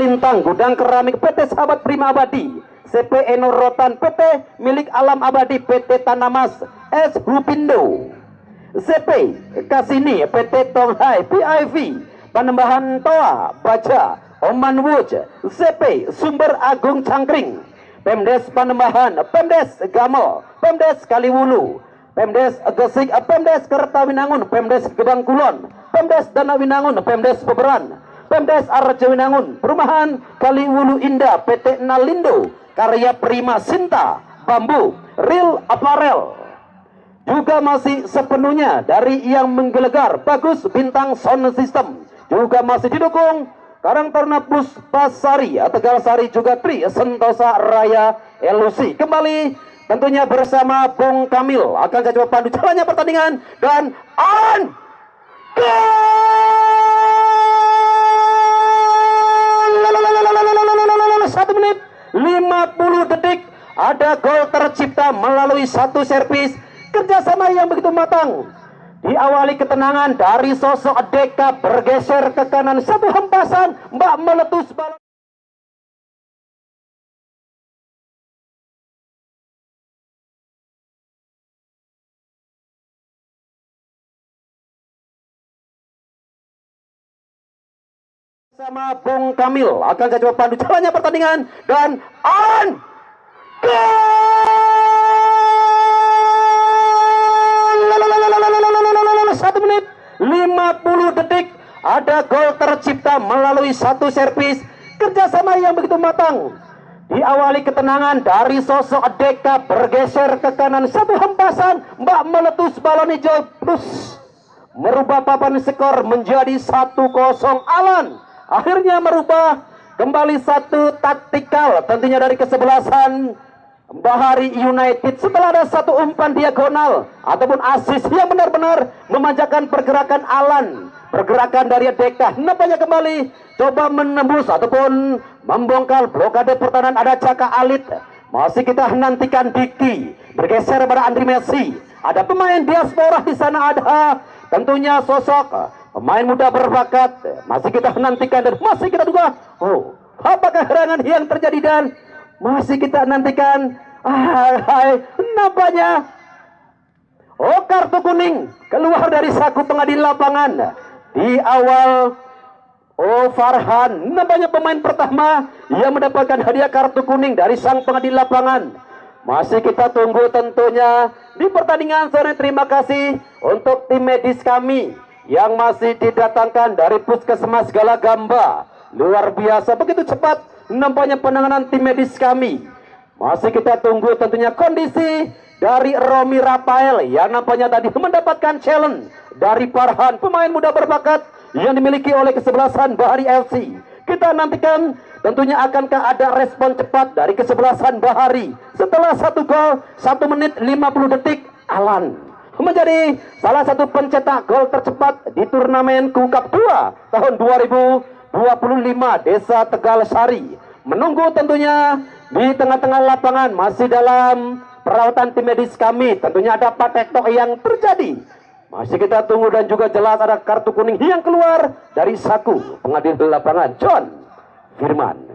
Bintang Gudang Keramik PT Sahabat Prima Abadi, CP Enor Rotan PT Milik Alam Abadi PT Tanamas S Hupindo, CP Kasini PT Tonghai PIV Panembahan Toa Baja Oman Wuj, CP Sumber Agung Cangkring, Pemdes Panembahan, Pemdes Gamo, Pemdes Kaliwulu, Pemdes Gesik, Pemdes Kertawinangun, Pemdes Gebang Kulon, Pemdes Danawinangun, Pemdes Peberan, Pemdes Arjawinangun, Perumahan Kaliwulu Indah, PT Nalindo, Karya Prima Sinta, Bambu, Real Apparel. Juga masih sepenuhnya dari yang menggelegar Bagus Bintang Sound System. Juga masih didukung Karang Taruna Puspasari, Tegal Sari, juga Tri Sentosa Raya LUC. Kembali tentunya bersama Bung Kamil akan saya coba pandu jalannya pertandingan dan on goal. 1 menit 50 detik ada gol tercipta melalui satu servis kerjasama yang begitu matang. Diawali ketenangan dari sosok Deka bergeser ke kanan, satu hempasan Mbak meletus balon sama Bung Kamil akan saya coba pandu jalannya pertandingan dan on goal. 1 menit 50 detik ada gol tercipta melalui satu servis kerjasama yang begitu matang. Diawali ketenangan dari sosok Deka bergeser ke kanan, satu hempasan Mbak meletus balon hijau plus merubah papan skor menjadi 1-0. Alan akhirnya merubah kembali satu taktikal tentunya dari kesebelasan Bahari United setelah ada satu umpan diagonal ataupun asis yang benar-benar memanjakan pergerakan Alan, pergerakan dari Deka. Nampaknya kembali coba menembus ataupun membongkar blokade pertahanan. Ada Caka Alit, masih kita nantikan Diki bergeser pada Andri Messi. Ada pemain diaspora di sana, ada tentunya sosok pemain muda berbakat, masih kita nantikan dan masih kita duga apakah serangan yang terjadi dan masih kita nantikan. Nampaknya kartu kuning keluar dari saku pengadil lapangan di awal. Farhan nampaknya pemain pertama yang mendapatkan hadiah kartu kuning dari sang pengadil lapangan. Masih kita tunggu tentunya di pertandingan sore. Terima kasih untuk tim medis kami yang masih didatangkan dari Puskesmas Galagamba. Luar biasa begitu cepat nampaknya penanganan tim medis kami. Masih kita tunggu tentunya kondisi dari Romi Rafael yang nampaknya tadi mendapatkan challenge dari Farhan, pemain muda berbakat yang dimiliki oleh kesebelasan Bahari FC. Kita nantikan tentunya akankah ada respon cepat dari kesebelasan Bahari setelah satu gol 1 menit 50 detik. Alan menjadi salah satu pencetak gol tercepat di turnamen Kukap 2 tahun 2025 Desa Tegal Sari. Menunggu tentunya di tengah-tengah lapangan masih dalam perawatan tim medis kami. Tentunya ada patektok yang terjadi. Masih kita tunggu dan juga jelas ada kartu kuning yang keluar dari saku pengadil lapangan John Firman.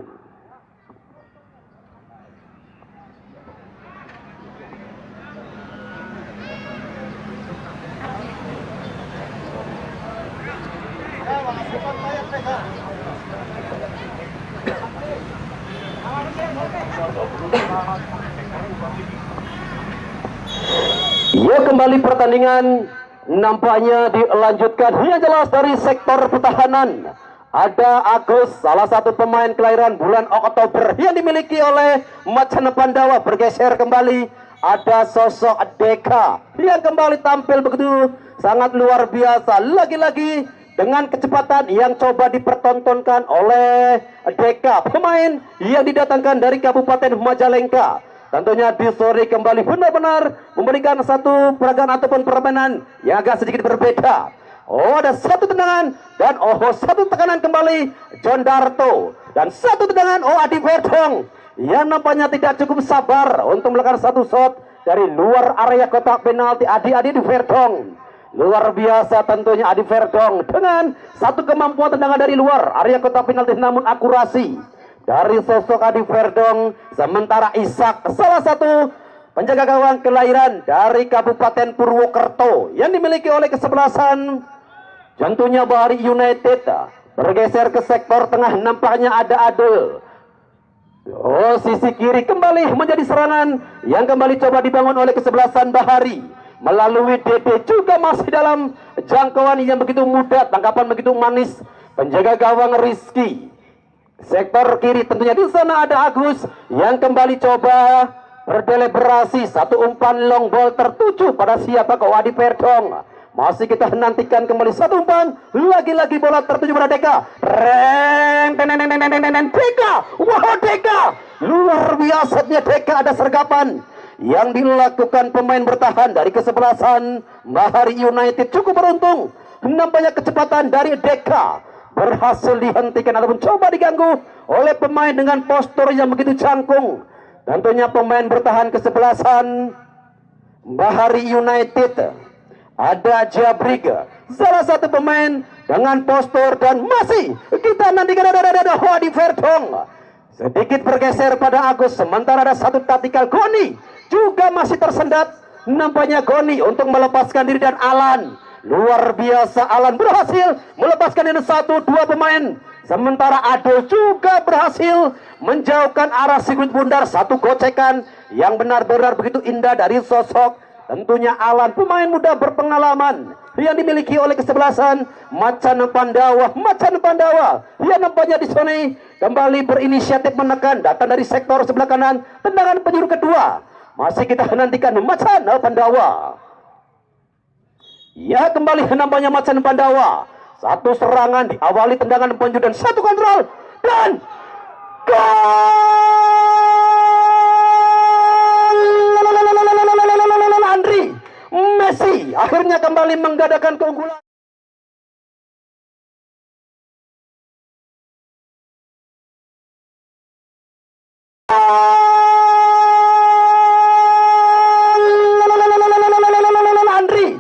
Ya, kembali pertandingan nampaknya dilanjutkan. Yang jelas dari sektor pertahanan ada Agus, salah satu pemain kelahiran bulan Oktober yang dimiliki oleh Macan Pandawa, bergeser kembali. Ada sosok Deka yang kembali tampil begitu sangat luar biasa. Lagi-lagi dengan kecepatan yang coba dipertontonkan oleh Deka, pemain yang didatangkan dari Kabupaten Majalengka. Tentunya di sore kembali benar-benar memberikan satu peragaan ataupun permainan yang agak sedikit berbeda. Ada satu tendangan dan satu tekanan kembali John Darto, dan satu tendangan Adi Verdong yang nampaknya tidak cukup sabar untuk melakukan satu shot dari luar area kotak penalti. Adi Verdong Luar biasa tentunya Adi Verdong dengan satu kemampuan tendangan dari luar area kotak penalti, namun akurasi dari sosok Adi Verdong. Sementara Ishak, salah satu penjaga gawang kelahiran dari Kabupaten Purwokerto yang dimiliki oleh kesebelasan tentunya Bahari United, bergeser ke sektor tengah, nampaknya ada Adul. Oh, sisi kiri kembali menjadi serangan yang kembali coba dibangun oleh kesebelasan Bahari melalui Dede, juga masih dalam jangkauan yang begitu mudah, tangkapan begitu manis penjaga gawang Rizky. Sektor kiri tentunya di sana ada Agus yang kembali coba berdeliberasi, satu umpan long ball tertuju pada siapa kau Adi Verdong. Masih kita nantikan kembali satu umpan, lagi-lagi bola tertuju pada Deka. Deka, wow Deka, luar biasanya Deka, ada sergapan yang dilakukan pemain bertahan dari kesebelasan Bahari United. Cukup beruntung, nampaknya kecepatan dari Deka berhasil dihentikan ataupun coba diganggu oleh pemain dengan postur yang begitu cangkung. Tentunya pemain bertahan kesebelasan Bahari United ada Jabrig, salah satu pemain dengan postur, dan masih kita nantikan ada Adi Verdong sedikit bergeser pada Agus. Sementara ada satu taktikal Goni juga masih tersendat, nampaknya Goni untuk melepaskan diri, dan Alan, luar biasa Alan berhasil melepaskan ini satu dua pemain. Sementara Ado juga berhasil menjauhkan arah sirkuit bundar, satu gocekan yang benar-benar begitu indah dari sosok tentunya Alan, pemain muda berpengalaman yang dimiliki oleh kesebelasan Macan Pandawa. Macan Pandawa yang nampaknya di sini kembali berinisiatif menekan, datang dari sektor sebelah kanan, tendangan penjuru kedua. Masih kita nantikan Macan Pandawa. Ya, kembali nampaknya Macan Pandawa. Satu serangan diawali tendangan penjuru dan satu kontrol, dan gol! Andri Messi akhirnya kembali menggadaikan keunggulan. Andri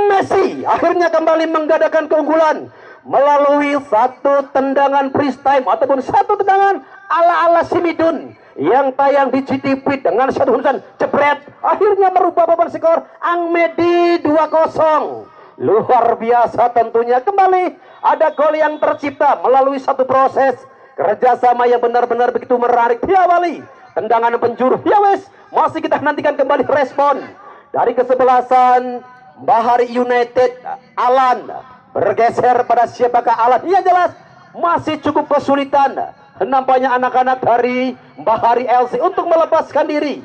Messi akhirnya kembali menggadaikan keunggulan melalui satu tendangan freestyle ataupun satu tendangan ala-ala Simidun yang tayang di GTV dengan satu hembusan jebret, akhirnya merubah papan skor Angmedi 2-0. Luar biasa tentunya, kembali ada gol yang tercipta melalui satu proses kerjasama yang benar-benar begitu menarik. Diawali tendangan penjuru, ya wes, masih kita nantikan kembali respon dari kesebelasan Bahari United. Alan bergeser pada siapakah Alan? Yang jelas masih cukup kesulitan nampaknya anak-anak dari Bahari LC untuk melepaskan diri.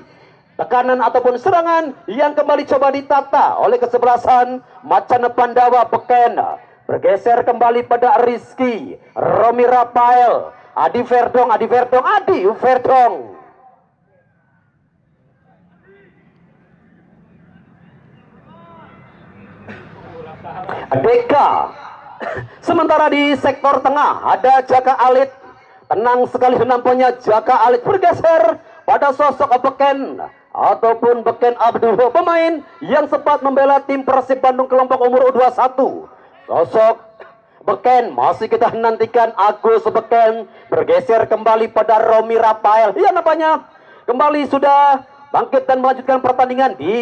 Tekanan ataupun serangan yang kembali coba ditata oleh kesebelasan Macan Pandawa. Beken bergeser kembali pada Rizky, Romi Rafael, Adi Verdong. Deka. Sementara di sektor tengah ada Jaka Alit. Tenang sekali nampaknya Jaka Alit bergeser pada sosok Beken ataupun Beken Abdul, pemain yang sempat membela tim Persib Bandung kelompok umur U21. Sosok Beken masih kita nantikan. Agus Beken bergeser kembali pada Romi Rafael. Ya, nampaknya kembali sudah bangkit dan melanjutkan pertandingan di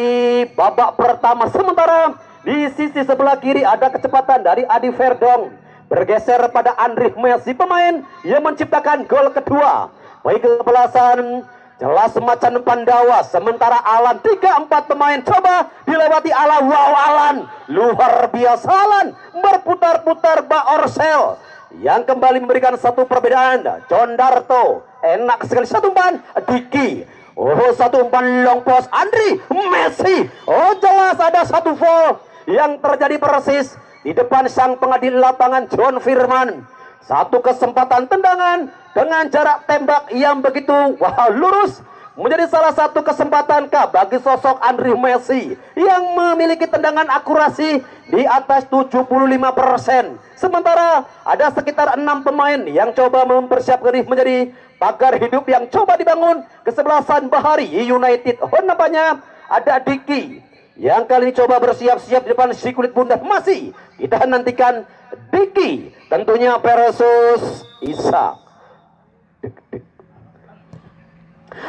babak pertama. Sementara di sisi sebelah kiri ada kecepatan dari Adi Verdong bergeser pada Andri Messi, pemain yang menciptakan gol kedua bagi kesebelasan jelas Macan Pandawa. Sementara Alan, 3-4 pemain coba dilewati Alan. Wow, Alan luar biasa, Alan berputar-putar Mbak Orsel yang kembali memberikan satu perbedaan. John Darto enak sekali, satu umpan Diki, oh satu umpan long post Andri Messi. Oh, jelas ada satu foul yang terjadi persis di depan sang pengadil lapangan John Firman. Satu kesempatan tendangan dengan jarak tembak yang begitu lurus menjadi salah satu kesempatan bagi sosok Andri Messi yang memiliki tendangan akurasi di atas 75%. Sementara ada sekitar 6 pemain yang coba mempersiapkan diri menjadi pagar hidup yang coba dibangun kesebelasan Bahari United. Oh, nampaknya ada Diki yang kali ini coba bersiap-siap di depan si kulit bundar. Masih kita nantikan Diki tentunya versus Ishak.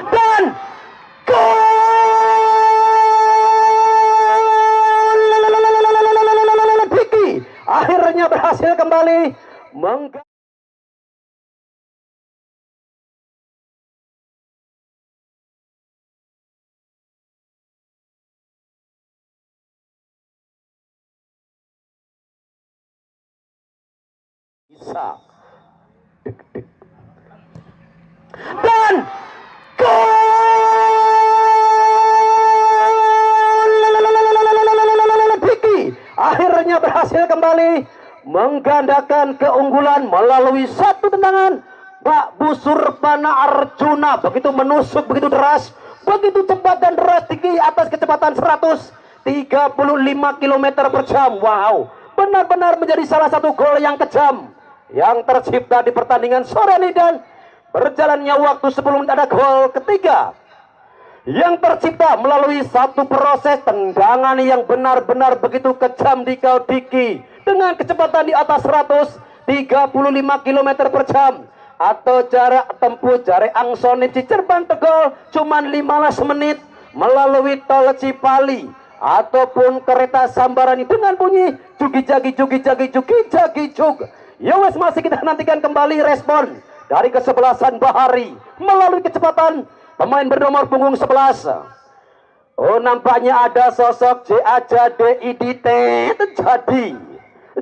Dan Diki akhirnya berhasil kembali Ishak. Dan Diki akhirnya berhasil kembali menggandakan keunggulan melalui satu tendangan. Mbak Busur Pana Arjuna begitu menusuk, begitu deras, begitu cepat dan deras. Diki atas kecepatan 135 km per jam. Wow, benar-benar menjadi salah satu gol yang kejam yang tercipta di pertandingan sore ini. Dan berjalannya waktu sebelum ada gol ketiga yang tercipta melalui satu proses tendangan yang benar-benar begitu kejam di kau Diki dengan kecepatan di atas 135 km per jam atau jarak tempuh jarak Angsoni Cicerban Tegol cuman 15 menit melalui tol Cipali ataupun kereta Sambarani dengan bunyi jugi-jagi jug. Ya wes, masih kita nantikan kembali respon dari kesebelasan Bahari melalui kecepatan pemain bernomor punggung 11. Oh, nampaknya ada sosok JAJDIDT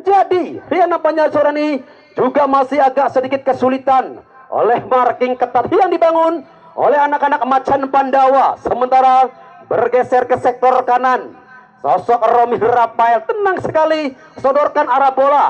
jadi yang nampaknya sore ini juga masih agak sedikit kesulitan oleh marking ketat yang dibangun oleh anak-anak Macan Pandawa. Sementara bergeser ke sektor kanan, sosok Romi Rafael tenang sekali sodorkan arah bola.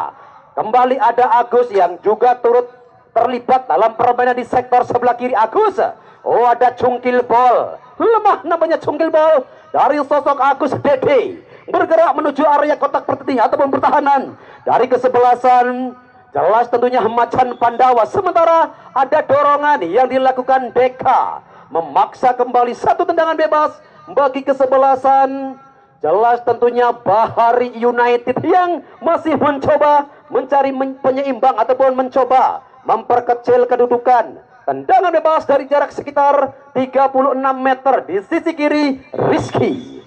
Kembali ada Agus yang juga turut terlibat dalam permainan di sektor sebelah kiri. Agus, oh ada cungkil bol, lemah namanya cungkil bol dari sosok Agus Dede, bergerak menuju area kotak penalti ataupun pertahanan dari kesebelasan jelas tentunya Macan Pandawa. Sementara ada dorongan yang dilakukan Deka memaksa kembali satu tendangan bebas bagi kesebelasan jelas tentunya Bahari United yang masih mencoba mencari penyeimbang ataupun mencoba memperkecil kedudukan. Tendangan bebas dari jarak sekitar 36 meter di sisi kiri Rizky.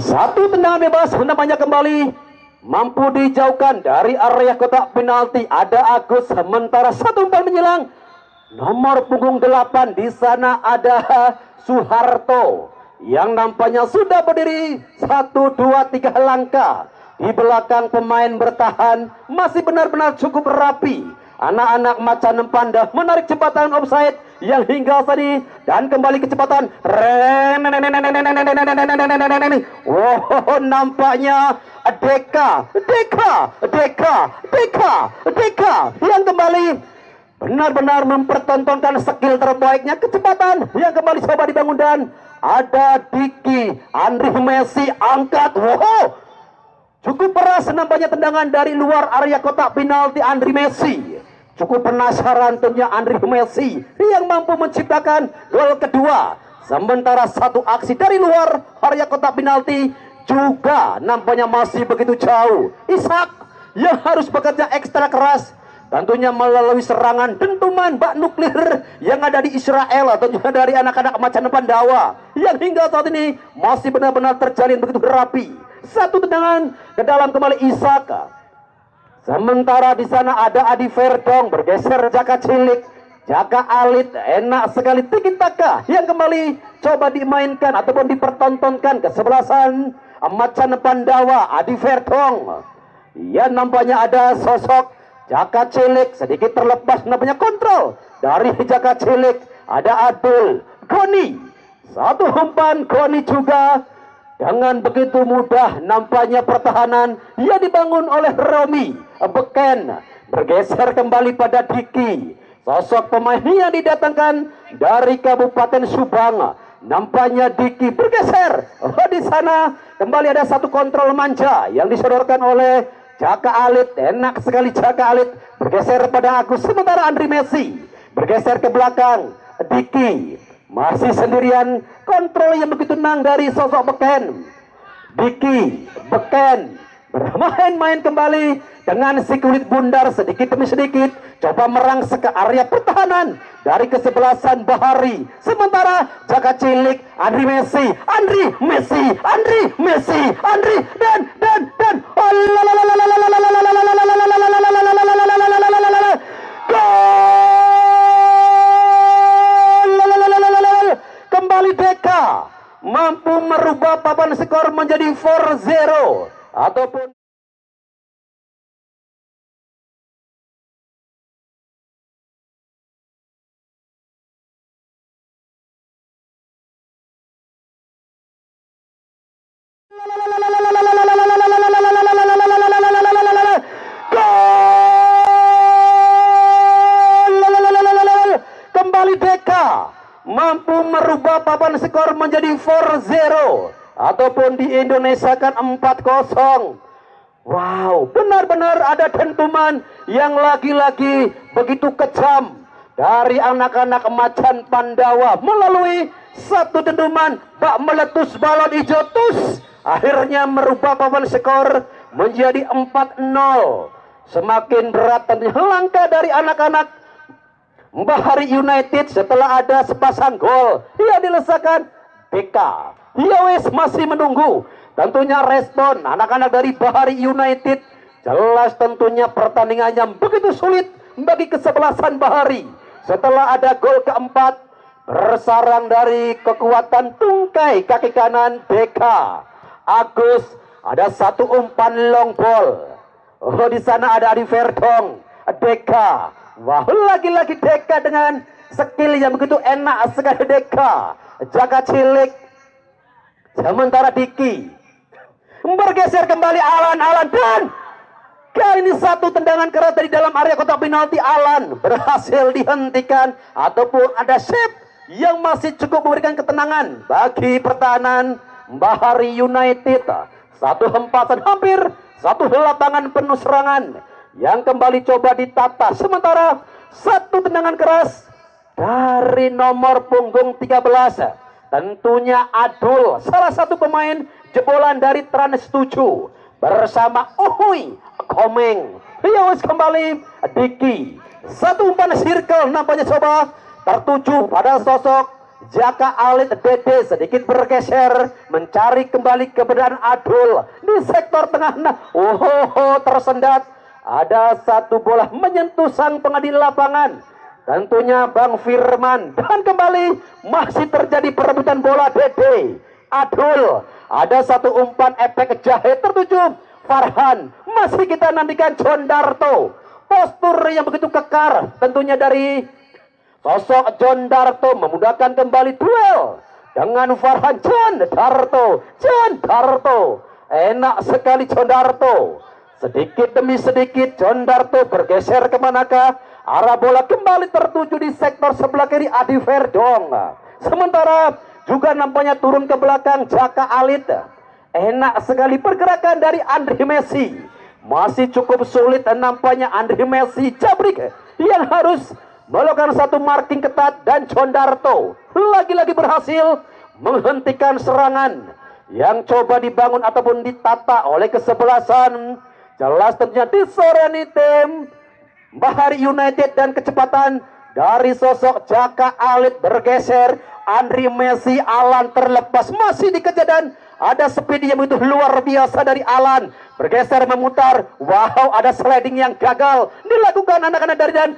Satu tendangan bebas namanya kembali mampu dijauhkan dari area kotak penalti. Ada Agus, sementara satu umpan menyelang nomor punggung 8 di sana ada Soeharto yang nampaknya sudah berdiri 1, 2, 3 langkah di belakang pemain bertahan. Masih benar-benar cukup rapi anak-anak Macan Panda menarik jembatan offside yang hingga tadi dan kembali kecepatan. Wow, nampaknya Deka yang kembali benar-benar mempertontonkan skill terbaiknya, kecepatan yang kembali coba dibangun. Dan ada Diki Andri Messi angkat. Wow, cukup keras nampaknya tendangan dari luar area kotak penalti Andri Messi. Cukup penasaran tentunya Andri Messi yang mampu menciptakan gol kedua. Sementara satu aksi dari luar area kotak penalti juga nampaknya masih begitu jauh. Ishak yang harus bekerja ekstra keras tentunya melalui serangan dentuman bak nuklir yang ada di Israel tentunya dari anak-anak Macan Pandawa yang hingga saat ini masih benar-benar terjalin begitu rapi. Satu tendangan ke dalam kembali Ishak. Sementara di sana ada Adi Verdong bergeser Jaka Cilik, Jaka Alit enak sekali tiki taka yang kembali coba dimainkan ataupun dipertontonkan kesebelasan Macan Pandawa. Adi Verdong ya nampaknya ada sosok Jaka Cilik sedikit terlepas namanya kontrol dari Jaka Cilik. Ada Adul Goni, satu umpan Goni juga dengan begitu mudah nampaknya pertahanan yang dibangun oleh Romi Beken bergeser kembali pada Diki, sosok pemain yang didatangkan dari Kabupaten Subang. Nampaknya Diki bergeser. Oh, di sana kembali ada satu kontrol manja yang disodorkan oleh Jaka Alit. Enak sekali Jaka Alit bergeser pada Agus. Sementara Andri Messi bergeser ke belakang. Diki Masih sendirian, kontrol yang begitu tenang dari sosok beken. Diki beken bermain-main kembali dengan si kulit bundar sedikit demi sedikit coba merangsek ke area pertahanan dari kesebelasan Bahari. Sementara jaga cilik Andri Messi dan kembali Deka mampu merubah papan skor menjadi 4-0 ataupun kembali Deka mampu merubah papan skor menjadi 4-0 ataupun di Indonesia kan 4-0. Wow, benar-benar ada dentuman yang lagi-lagi begitu kejam dari anak-anak Macan Pandawa melalui satu dentuman bak meletus balon hijau tus akhirnya merubah papan skor menjadi 4-0. Semakin berat tentunya langkah dari anak-anak Bahari United setelah ada sepasang gol yang dilesakan BK. Yowes masih menunggu tentunya respon anak-anak dari Bahari United. Jelas tentunya pertandingan yang begitu sulit bagi kesebelasan Bahari. Setelah ada gol keempat bersarang dari kekuatan tungkai kaki kanan BK. Agus ada satu umpan long ball. Oh, di sana ada Adi Verdong, Deka. Wah, lagi-lagi Deka dengan skill yang begitu enak sekali Deka. Jaga cilik. Sementara Diki bergeser kembali Alan dan kali ini satu tendangan keras dari dalam area kotak penalti. Alan berhasil dihentikan ataupun ada save yang masih cukup memberikan ketenangan bagi pertahanan Bahari United. Satu hempatan hampir satu lapangan penuh serangan yang kembali coba ditata. Sementara satu tendangan keras dari nomor punggung 13 tentunya Adul, salah satu pemain jebolan dari Trans 7 bersama Uhuy Komeng. Yowes kembali Diki, satu umpan circle nampaknya coba tertuju pada sosok Jaka Alit Dede, sedikit bergeser mencari kembali keberadaan Adul di sektor tengah. Tersendat. Ada satu bola menyentuh sang pengadil lapangan, tentunya Bang Firman, dan kembali masih terjadi perebutan bola. Dede Adul, ada satu umpan efek jahe tertuju Farhan. Masih kita nantikan John Darto, postur yang begitu kekar tentunya dari sosok John Darto memudahkan kembali duel dengan Farhan. John Darto enak sekali John Darto. Sedikit demi sedikit John Darto bergeser kemanakah arah bola kembali tertuju di sektor sebelah kiri Adi Verdong. Sementara juga nampaknya turun ke belakang Jaka Alit. Enak sekali pergerakan dari Andri Messi. Masih cukup sulit nampaknya Andri Messi Jabrik yang harus melakukan satu marking ketat, dan John Darto lagi-lagi berhasil menghentikan serangan yang coba dibangun ataupun ditata oleh kesebelasan. Jelas tentunya disoreni tim Bahari United dan kecepatan dari sosok Jaka Alit bergeser. Andri Messi, Alan terlepas masih dikejar dan ada speed yang begitu luar biasa dari Alan, bergeser memutar. Wow, ada sliding yang gagal dilakukan anak-anak dari dan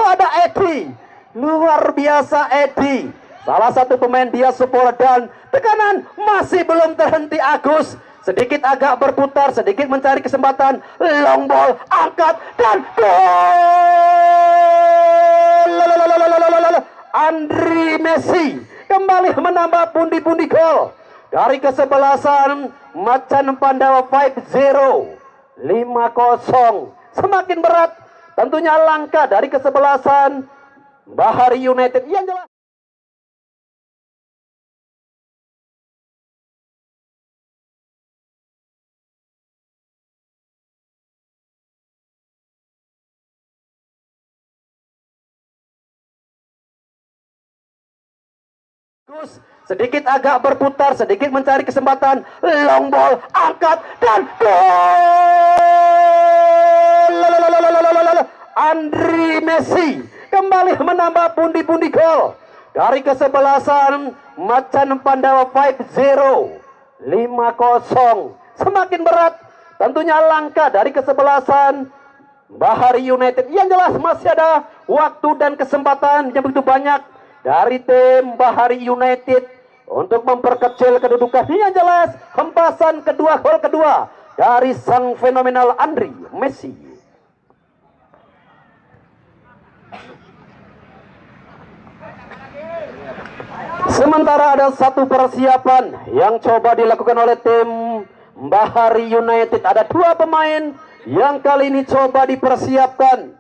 ada Edi, luar biasa Edi, salah satu pemain dia support, dan tekanan masih belum terhenti. Agus sedikit agak berputar, sedikit mencari kesempatan, long ball angkat dan gol. Andri Messi kembali menambah pundi-pundi gol dari kesebelasan Macan Pandawa. 5-0. Semakin berat tentunya langkah dari kesebelasan Bahari United yang jelas. sedikit agak berputar, sedikit mencari kesempatan, long ball, angkat, dan gol! Andri Messi kembali menambah pundi-pundi gol dari kesebelasan Macan Pandawa 5-0. Semakin berat tentunya langkah dari kesebelasan Bahari United. Yang jelas masih ada waktu dan kesempatan yang begitu banyak dari tim Bahari United untuk memperkecil kedudukan. Yang jelas hempasan kedua, gol kedua dari sang fenomenal Andri Messi. Sementara ada satu persiapan yang coba dilakukan oleh tim Bahari United. Ada dua pemain yang kali ini coba dipersiapkan.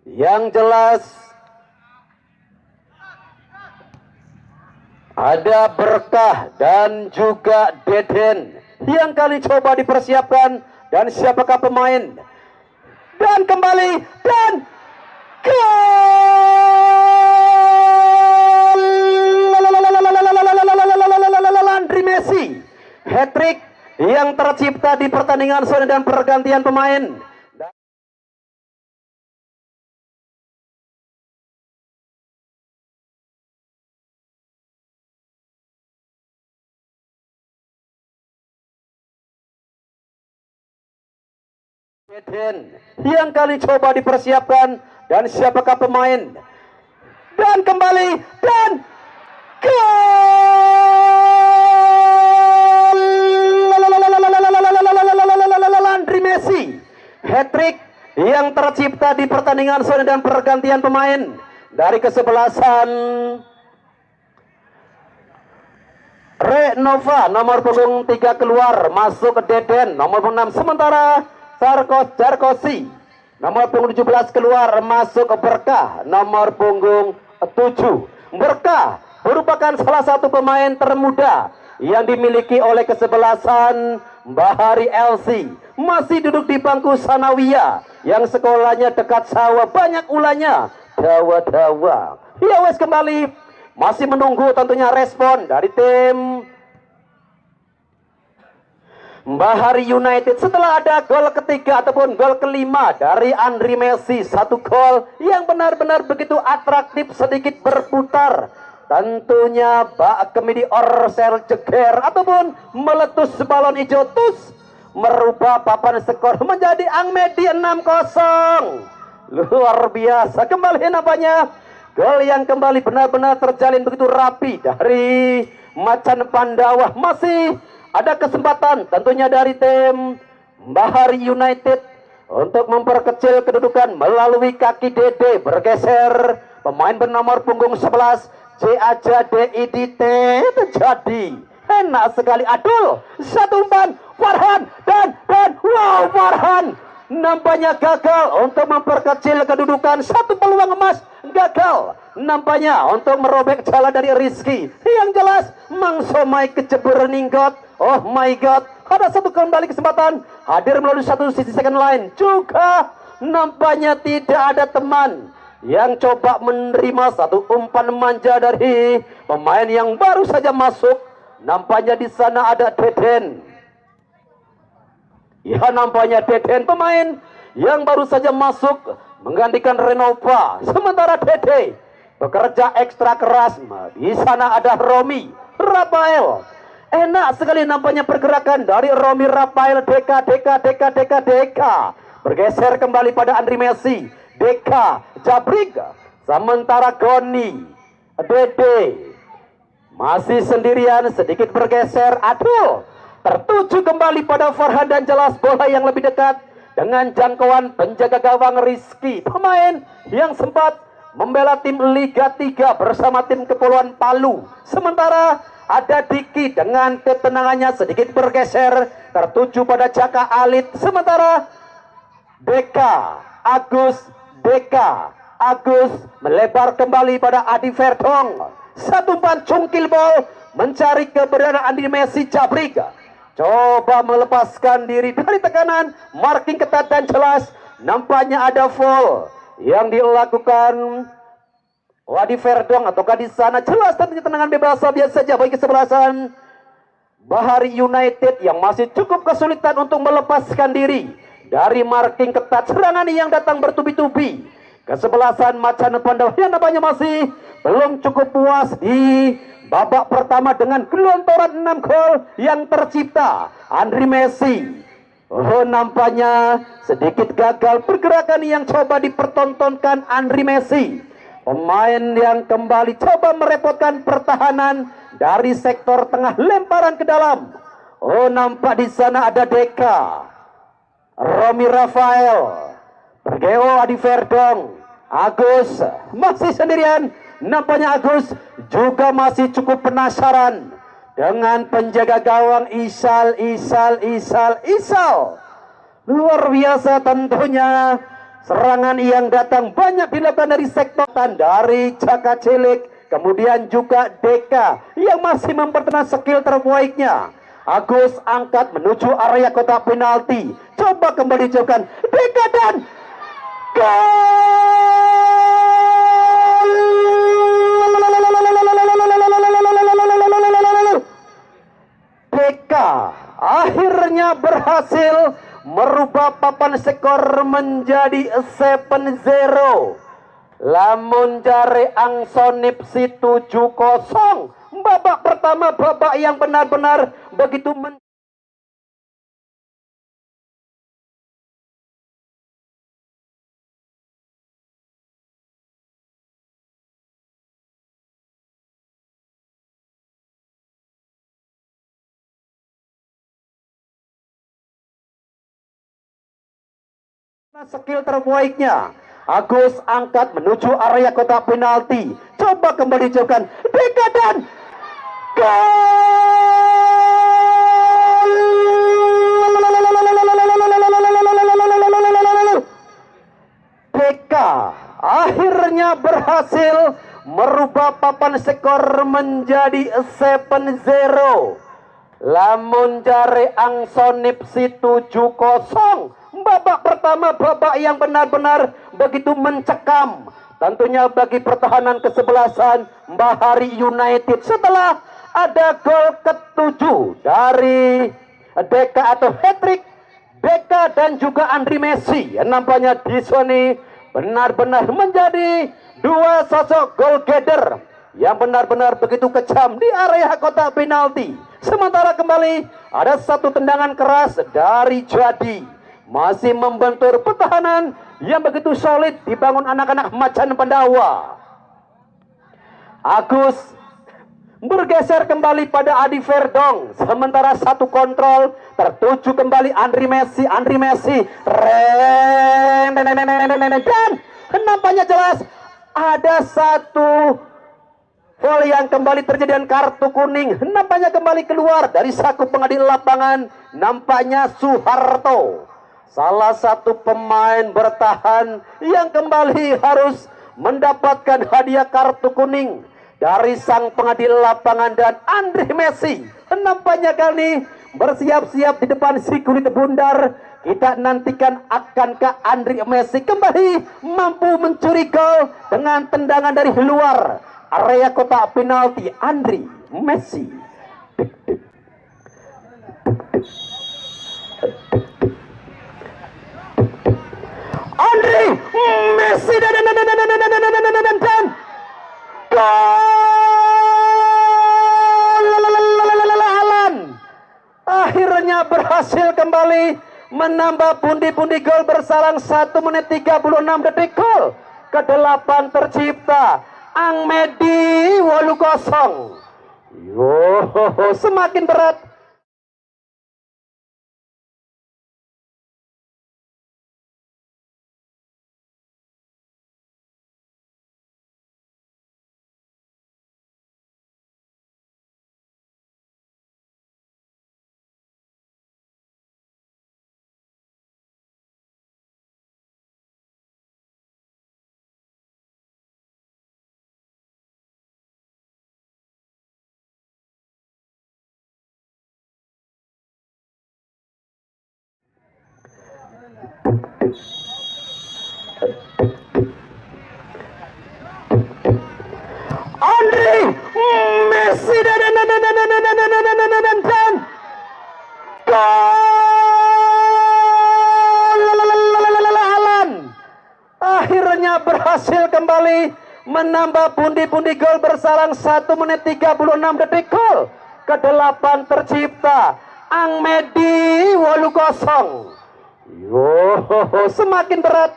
Yang jelas ada Berkah dan juga Deden yang kali coba dipersiapkan. Dan siapakah pemain? Dan kembali dan Andri Messi, hat-trick yang tercipta di pertandingan sore dan pergantian pemain. Yang kali coba dipersiapkan. Dan siapakah pemain? Dan kembali dan Andri Messi, hat-trick yang tercipta di pertandingan sore dan pergantian pemain dari kesebelasan Renova. Nomor punggung 3 keluar, masuk ke Deden nomor 6. Sementara Sarkosi nomor punggung 17 keluar, masuk ke Berkah nomor punggung 7. Berkah merupakan salah satu pemain termuda yang dimiliki oleh kesebelasan Bahari LC. Masih duduk di bangku sanawiyah yang sekolahnya dekat sawah, banyak ulahnya dawa-dawa. Ya wes, kembali masih menunggu tentunya respon dari tim Bahari United setelah ada gol ketiga ataupun gol kelima dari Andri Messi. Satu gol yang benar-benar begitu atraktif, sedikit berputar. Tentunya bak kemidi orsel jeger ataupun meletus balon hijau tus, merubah papan skor menjadi Angmedi 6-0. Luar biasa kembali nampaknya gol yang kembali benar-benar terjalin begitu rapi dari Macan Pandawa. Masih ada kesempatan tentunya dari tim Bahari United untuk memperkecil kedudukan melalui kaki Dede. Bergeser pemain bernomor punggung 11 JAJDIDT terjadi. Enak sekali, adul satu umpan Farhan dan wow, Farhan nampaknya gagal untuk memperkecil kedudukan. Satu peluang emas gagal nampaknya untuk merobek jalan dari Rizky. Yang jelas Mang Somai kecebur ninggot. Oh my god, ada satu kembali kesempatan hadir melalui satu sisi second line. Juga nampaknya tidak ada teman yang coba menerima satu umpan manja dari pemain yang baru saja masuk. Nampaknya di sana ada Deden. Ya, nampaknya Deden pemain yang baru saja masuk menggantikan Renova. Sementara Dede bekerja ekstra keras. Di sana ada Romi Rafael. Enak sekali nampaknya pergerakan dari Romi Rafael. Deka bergeser kembali pada Andri Messi. Deka Jabrig. Sementara Goni Dede masih sendirian, sedikit bergeser. Aduh, tertuju kembali pada Farhan dan jelas bola yang lebih dekat dengan jangkauan penjaga gawang Rizky, pemain yang sempat membela tim Liga 3 bersama tim Kepulauan Palu. Sementara ada Diki dengan ketenangannya sedikit bergeser tertuju pada Jaka Alit. Sementara Deka Agus melebar kembali pada Adi Verdong. Satu umpan cungkil bol mencari keberadaan Andri Messi. Jabrig coba melepaskan diri dari tekanan, marking ketat dan jelas. Nampaknya ada foul yang dilakukan Wadi Verdong ataukah di sana jelas tentunya tendangan bebas biasa saja bagi kesebelasan Bahari United yang masih cukup kesulitan untuk melepaskan diri dari marking ketat serangan yang datang bertubi-tubi. Kesebelasan Macan Pandawa yang nampaknya masih belum cukup puas di babak pertama dengan gelontoran 6 gol yang tercipta. Andri Messi nampaknya sedikit gagal pergerakan yang coba dipertontonkan Andri Messi. Pemain yang kembali coba merepotkan pertahanan dari sektor tengah, lemparan ke dalam. Nampak di sana ada Deka, Romi Rafael, Pergeo Adi Verdong, Agus masih sendirian. Nampaknya Agus juga masih cukup penasaran dengan penjaga gawang Isal. Luar biasa tentunya. Serangan yang datang banyak dilakukan dari sektor dari Caka Cilik, kemudian juga Deka yang masih mempertahankan skill terbaiknya. Agus angkat menuju area kotak penalti, coba kembali jauhkan Deka dan gol! Deka akhirnya berhasil merubah papan skor menjadi 7-0. Lamun jare angsonip si 7-0. Babak pertama, babak yang benar-benar begitu skill terbaiknya. Agus angkat menuju area kotak penalti, coba kembali jauhkan Deka dan gol! Deka akhirnya berhasil merubah papan skor menjadi 7-0. Lamun jare angsonip si 7-0. Babak pertama, babak yang benar-benar begitu mencekam tentunya bagi pertahanan kesebelasan Bahari United setelah ada gol ke-7 dari Deka atau hat-trick Deka dan juga Andri Messi. Nampaknya di sini benar-benar menjadi dua sosok goal getter yang benar-benar begitu kejam di area kotak penalti. Sementara kembali ada satu tendangan keras dari Jadi, masih membentur pertahanan yang begitu solid dibangun anak-anak Macan Pandawa. Agus bergeser kembali pada Adi Verdong, sementara satu kontrol tertuju kembali Andri Messi dan nampaknya jelas ada satu foul yang kembali terjadi dan kartu kuning nampaknya kembali keluar dari saku pengadil lapangan. Nampaknya Soeharto, salah satu pemain bertahan yang kembali harus mendapatkan hadiah kartu kuning dari sang pengadil lapangan. Dan Andri Messi nampaknya kali bersiap-siap di depan si kulit bundar. Kita nantikan akankah Andri Messi kembali mampu mencuri gol dengan tendangan dari luar area kotak penalti. Andri Messi Andri Messi dan gol! Akhirnya berhasil kembali menambah pundi-pundi gol bersalang 1 menit 36 detik. Gol ke-8 tercipta Angmedi 8-0. Semakin berat. akhirnya berhasil kembali menambah pundi-pundi gol bersalang 1 menit 36 detik. Gol ke-8 tercipta. Angmedi 8-0. Semakin berat,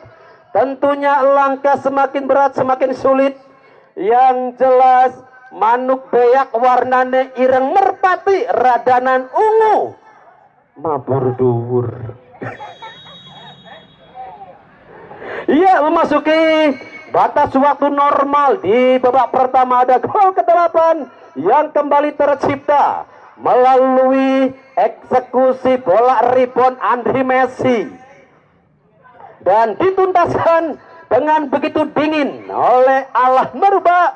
tentunya langkah semakin berat, semakin sulit. Yang jelas manuk beyak warnane ireng merpati radanan ungu mabur dhuwur. Ia memasuki batas waktu normal. Di babak pertama ada gol ke-8 yang kembali tercipta melalui eksekusi bola rebound Andri Messi dan dituntaskan dengan begitu dingin oleh Allah, merubah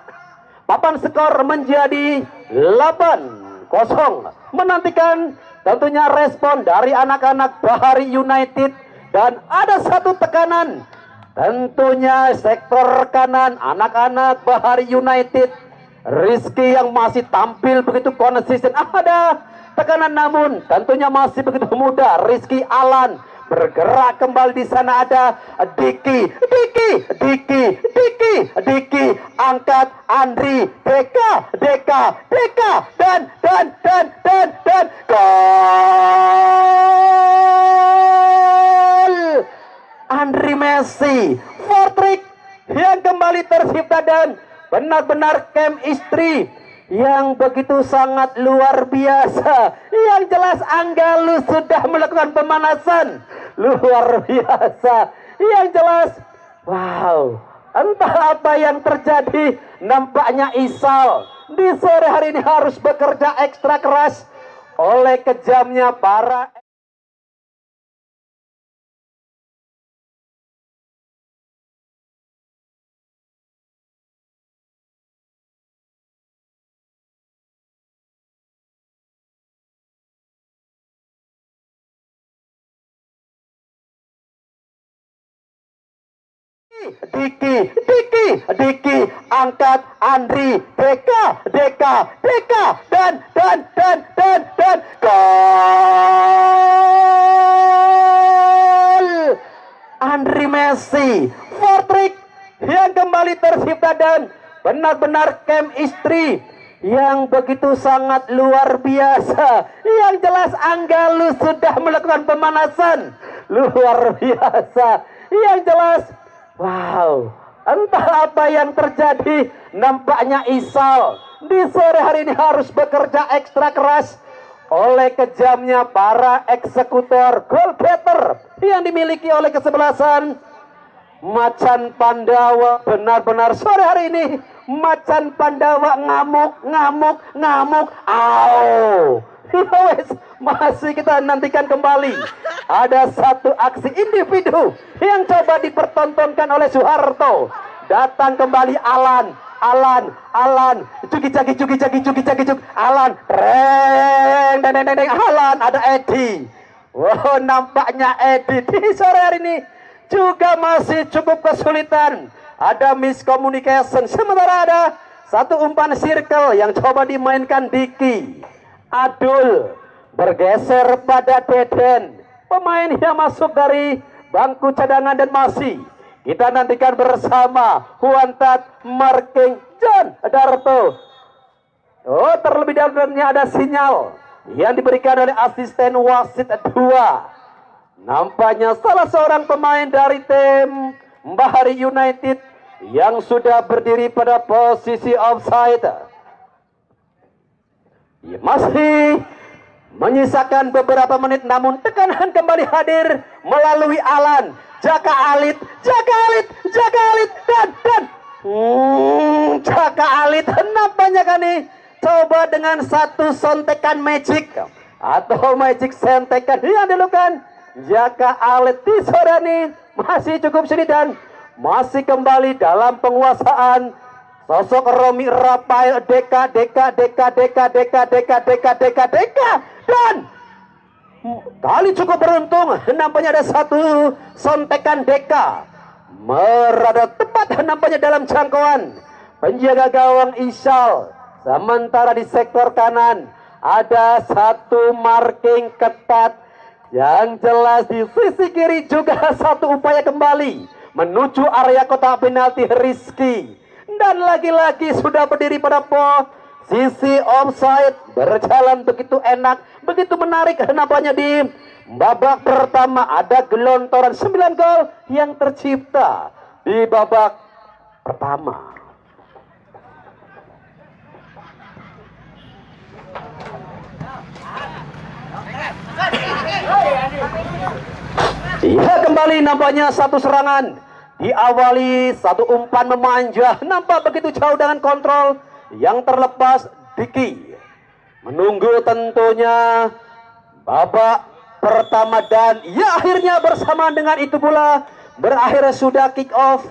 papan skor menjadi 8-0. Menantikan tentunya respon dari anak-anak Bahari United, dan ada satu tekanan tentunya sektor kanan anak-anak Bahari United. Rizky yang masih tampil begitu konsisten, ada tekanan namun tentunya masih begitu muda. Rizky Alan bergerak kembali, di sana ada Diki angkat Andri Deka dan gol Andri Messi. Fortrik yang kembali tercipta dan benar-benar chemistry yang begitu sangat luar biasa. Yang jelas Anggalu sudah melakukan pemanasan luar biasa. Yang jelas, wow, entah apa yang terjadi. Nampaknya Isal di sore hari ini harus bekerja ekstra keras oleh kejamnya para Diki angkat Andri Deka dan gol Andri Messi. Fortrik yang kembali tercipta dan benar-benar chemistry yang begitu sangat luar biasa. Yang jelas Anggalu sudah melakukan pemanasan luar biasa. Yang jelas, wow, entah apa yang terjadi. Nampaknya Isal di sore hari ini harus bekerja ekstra keras oleh kejamnya para eksekutor goal getter yang dimiliki oleh kesebelasan Macan Pandawa. Benar-benar sore hari ini Macan Pandawa ngamuk. Au. Masih kita nantikan kembali. Ada satu aksi individu yang coba dipertontonkan oleh Soeharto. Datang kembali Alan. Cuki Alan. Alan, ada Edi. Wow, nampaknya Edi di sore hari ini juga masih cukup kesulitan. Ada miscommunication. Sementara ada satu umpan circle yang coba dimainkan Diki. Adul bergeser pada Deden, pemain yang masuk dari bangku cadangan, dan masih kita nantikan bersama Huantat marking John Darto. Oh, terlebih dahulu ada sinyal yang diberikan oleh asisten wasit 2. Nampaknya salah seorang pemain dari tim Bahari United yang sudah berdiri pada posisi offside. Ya, masih menyisakan beberapa menit, namun tekanan kembali hadir melalui Alan. Jaka Alit dan Jaka Alit nampaknya kan nih coba dengan satu sontekan magic atau magic sentekan yang dilakukan Jaka Alit di sore ini masih cukup sulit dan masih kembali dalam penguasaan sosok Romi Rafael Deka dan kali cukup beruntung. Nampaknya ada satu sontekan Deka merada tepat nampaknya dalam jangkauan penjaga gawang Isal. Sementara di sektor kanan ada satu marking ketat. Yang jelas di sisi kiri juga satu upaya kembali menuju area kotak penalti Rizky, dan lagi-lagi sudah berdiri pada posisi offside. Berjalan begitu enak, begitu menarik. Nampaknya di babak pertama ada gelontoran 9 gol yang tercipta di babak pertama. Iya, kembali nampaknya satu serangan diawali satu umpan memanja, nampak begitu jauh dengan kontrol yang terlepas. Diki menunggu tentunya babak pertama, dan ya akhirnya bersamaan dengan itu pula berakhir sudah kick off